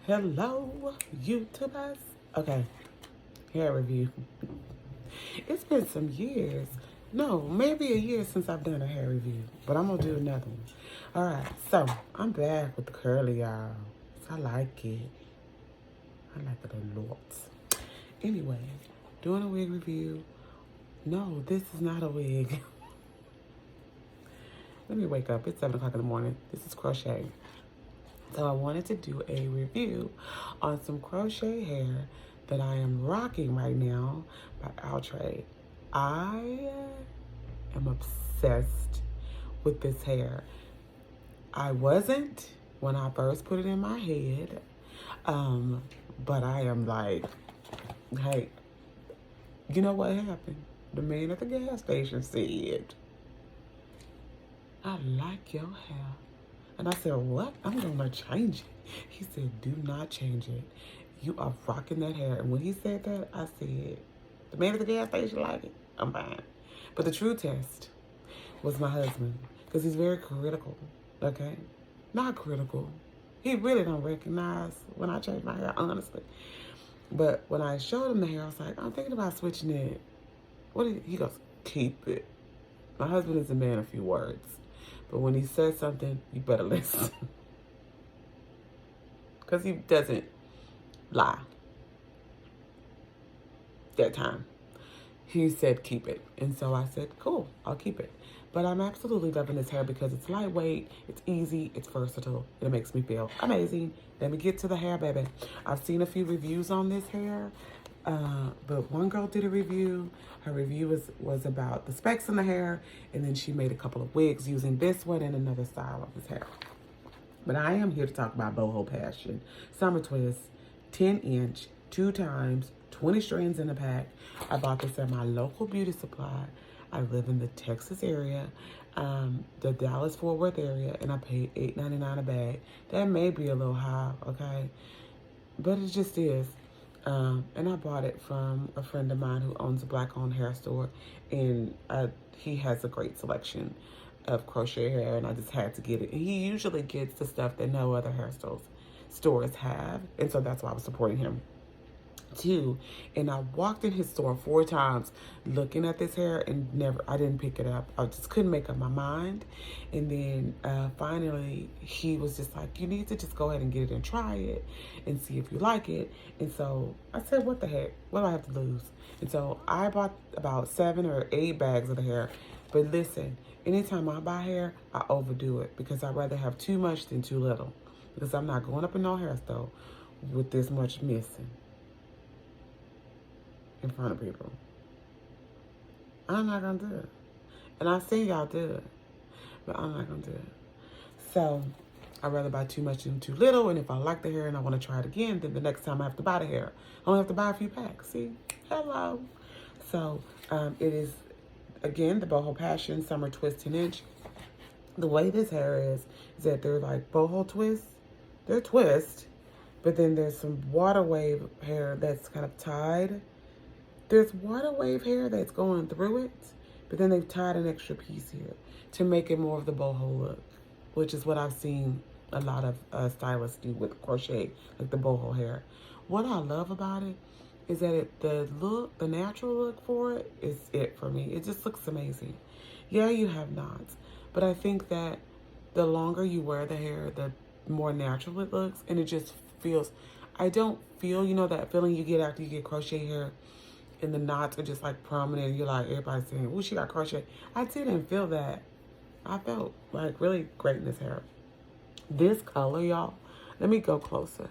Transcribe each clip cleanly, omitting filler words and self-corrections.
Hello, YouTubers. Okay, hair review. It's been some years. No, maybe a year since I've done a hair review, but I'm gonna do another one. All right, so I'm back with the curly, y'all. I like it. I like it a lot. Anyway, doing a wig review. No, this is not a wig. Let me wake up. It's 7 o'clock in the morning. This is Crochet. So I wanted to do a review on some crochet hair that I am rocking right now by Outre. I am obsessed with this hair. I wasn't when I first put it in my head, but I am like, hey, you know what happened? The man at the gas station said, I like your hair. And I said, what? I'm gonna change it. He said, do not change it. You are rocking that hair. And when he said that, I said, the man at the gas station like it, I'm fine. But the true test was my husband, because he's very critical, okay? Not critical. He really don't recognize when I change my hair, honestly. But when I showed him the hair, I was like, I'm thinking about switching it. He goes, keep it. My husband is a man of few words. But when he says something, you better listen. Because he doesn't lie. That time. He said, keep it. And so I said, cool, I'll keep it. But I'm absolutely loving this hair because it's lightweight, it's easy, it's versatile. It makes me feel amazing. Let me get to the hair, baby. I've seen a few reviews on this hair. But one girl did a review. Her review was about the specs in the hair, and then she made a couple of wigs using this one and another style of this hair. But I am here to talk about Boho Passion Summer Twist, 10-inch, 2 times, 20 strands in a pack. I bought this at my local beauty supply. I live in the Texas area, the Dallas-Fort Worth area, and I paid $8.99 a bag. That may be a little high, okay? But it just is. And I bought it from a friend of mine who owns a black-owned hair store, and he has a great selection of crochet hair, and I just had to get it. And he usually gets the stuff that no other hair stores have, and so that's why I was supporting him too. And I walked in his store 4 times looking at this hair, and I didn't pick it up. I just couldn't make up my mind. And then finally he was just like, you need to just go ahead and get it and try it and see if you like it. And so I said, what the heck, what do I have to lose? And so I bought about 7 or 8 bags of the hair. But listen, anytime I buy hair, I overdo it, because I'd rather have too much than too little, because I'm not going up in no hair store with this much missing in front of people. I'm not gonna do it. And I've seen y'all do it, but I'm not gonna do it. So I'd rather buy too much than too little, and if I like the hair and I wanna try it again, then the next time I have to buy the hair, I only have to buy a few packs. See? Hello. So it is, again, the Boho Passion Summer Twist 10-inch. The way this hair is that they're like boho twists. They're twists, but then there's some water wave hair that's kind of tied. There's water wave hair that's going through it, but then they've tied an extra piece here to make it more of the boho look, which is what I've seen a lot of stylists do with crochet, like the boho hair. What I love about it is that the natural look for it is it for me. It just looks amazing. Yeah, you have knots, but I think that the longer you wear the hair, the more natural it looks, and it just feels, I don't feel, you know, that feeling you get after you get crochet hair, and the knots are just like prominent, and you're like, everybody's saying, oh, she got crochet. I didn't feel that. I felt like really great in this hair. This color, y'all, let me go closer.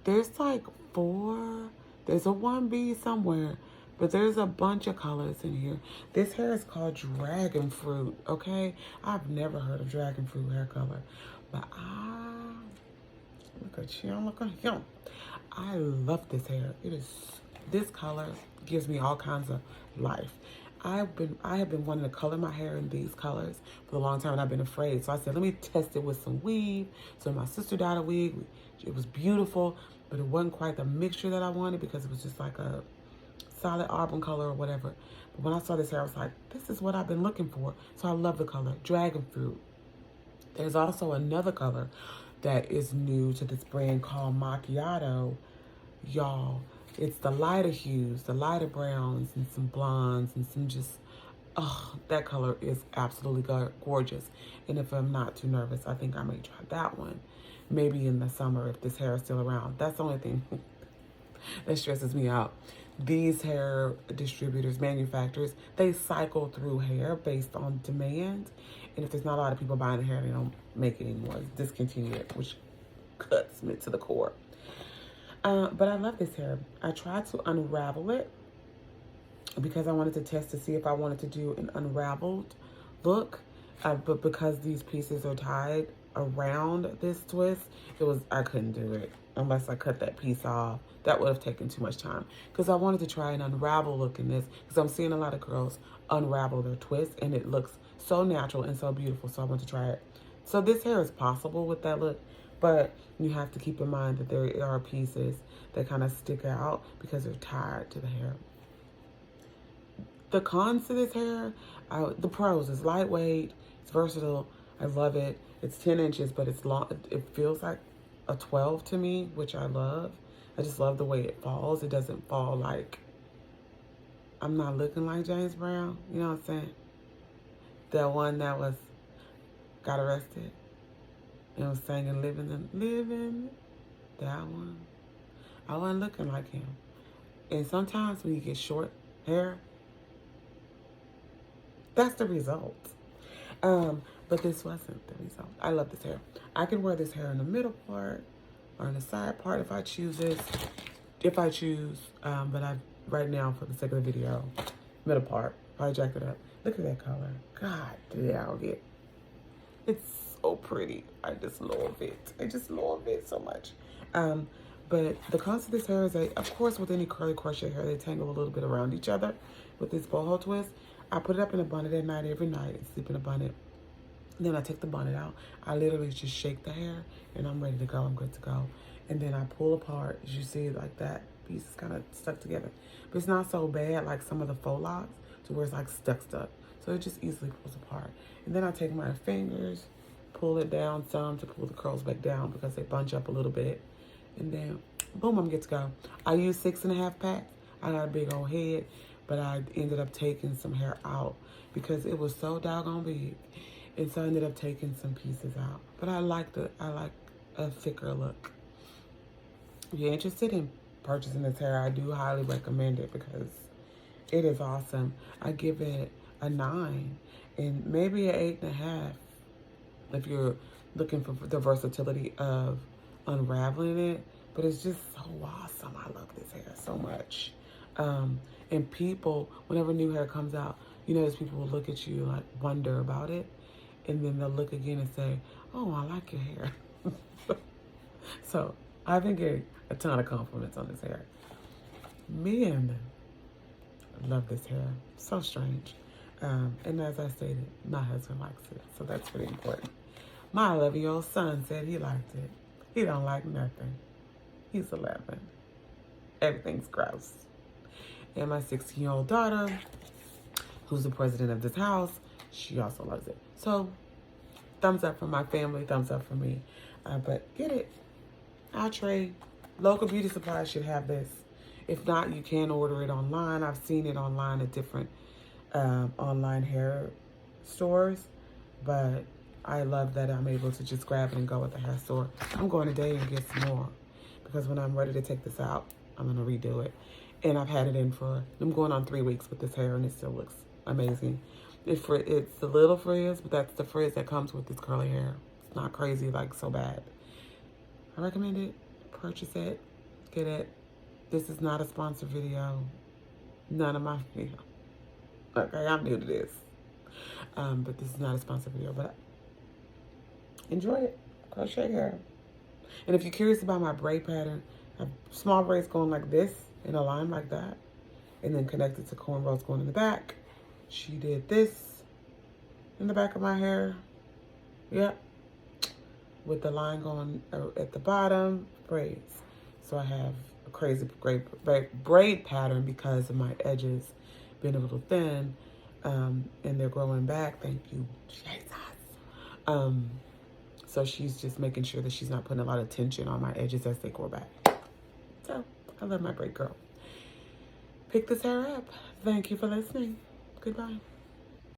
There's like 4, there's a 1B somewhere, but there's a bunch of colors in here. This hair is called dragon fruit, okay? I've never heard of dragon fruit hair color, but look at you, look at him. I love this hair. This color gives me all kinds of life. I have been wanting to color my hair in these colors for a long time, and I've been afraid. So I said, let me test it with some weave. So my sister dyed a wig. It was beautiful, but it wasn't quite the mixture that I wanted, because it was just like a solid auburn color or whatever. But when I saw this hair, I was like, this is what I've been looking for. So I love the color, dragon fruit. There's also another color that is new to this brand called Macchiato. Y'all, it's the lighter hues, the lighter browns, and some blondes, and some just, oh, that color is absolutely gorgeous. And if I'm not too nervous, I think I may try that one. Maybe in the summer if this hair is still around. That's the only thing that stresses me out. These hair distributors, manufacturers, they cycle through hair based on demand. And if there's not a lot of people buying the hair, they don't make it anymore. It's discontinued, which cuts me to the core. But I love this hair. I tried to unravel it because I wanted to test to see if I wanted to do an unraveled look. But because these pieces are tied around this twist, I couldn't do it unless I cut that piece off. That would have taken too much time because I wanted to try an unravel look in this because I'm seeing a lot of girls unravel their twist and it looks so natural and so beautiful. So I want to try it. So this hair is possible with that look, but you have to keep in mind that there are pieces that kind of stick out because they're tied to the hair. The cons to this hair, the pros is lightweight, it's versatile, I love it. It's 10 inches, but it's long. It feels like a 12 to me, which I love. I just love the way it falls. It doesn't fall like, I'm not looking like James Brown, you know what I'm saying? The one that got arrested, you know, singing living, that one. I wasn't looking like him. And sometimes when you get short hair, that's the result. But this wasn't the result. I love this hair. I can wear this hair in the middle part or in the side part if I choose this. But right now, for the sake of the video, middle part, probably jacked it up. Look at that color. God damn it. It's so pretty. I just love it. I just love it so much. But the cons of this hair is that, of course, with any curly crochet hair, they tangle a little bit around each other with this boho twist. I put it up in a bonnet at night every night and sleep in a bonnet. Then I take the bonnet out. I literally just shake the hair and I'm ready to go. I'm good to go. And then I pull apart. As you see, like that piece is kind of stuck together. But it's not so bad like some of the faux locks to where it's like stuck. So it just easily pulls apart. And then I take my fingers, pull it down some to pull the curls back down because they bunch up a little bit. And then, boom, I'm good to go. I use 6.5 packs. I got a big old head, but I ended up taking some hair out because it was so doggone big. And so I ended up taking some pieces out. But I like a thicker look. If you're interested in purchasing this hair, I do highly recommend it because it is awesome. I give it a 9 and maybe an 8.5 if you're looking for the versatility of unraveling it. But it's just so awesome. I love this hair so much. And people, whenever new hair comes out, you notice people will look at you like wonder about it. And then they'll look again and say, oh, I like your hair. So I've been getting a ton of compliments on this hair. Men love this hair. So strange. And as I stated, my husband likes it. So that's really important. My 11-year-old son said he liked it. He don't like nothing. He's 11. Everything's gross. And my 16-year-old daughter, who's the president of this house, she also loves it. So, thumbs up for my family, thumbs up for me. But get it. Outre. Local beauty supplies should have this. If not, you can order it online. I've seen it online at different online hair stores. But I love that I'm able to just grab it and go at the hair store. I'm going today and get some more. Because when I'm ready to take this out, I'm going to redo it. And I've had it in I'm going on 3 weeks with this hair and it still looks amazing. It's a little frizz, but that's the frizz that comes with this curly hair. It's not crazy, like so bad. I recommend it. Purchase it. Get it. This is not a sponsored video. None of my video. Okay, I'm new to this. But this is not a sponsored video, but enjoy it. Crochet hair. And if you're curious about my braid pattern, I have small braids going like this in a line like that. And then connected to cornrows going in the back. She did this in the back of my hair. Yep. With the line going at the bottom, braids. So I have a crazy braid pattern because of my edges being a little thin. And they're growing back. Thank you, Jesus. So she's just making sure that she's not putting a lot of tension on my edges as they grow back. So I love my braid girl. Pick this hair up. Thank you for listening. Goodbye.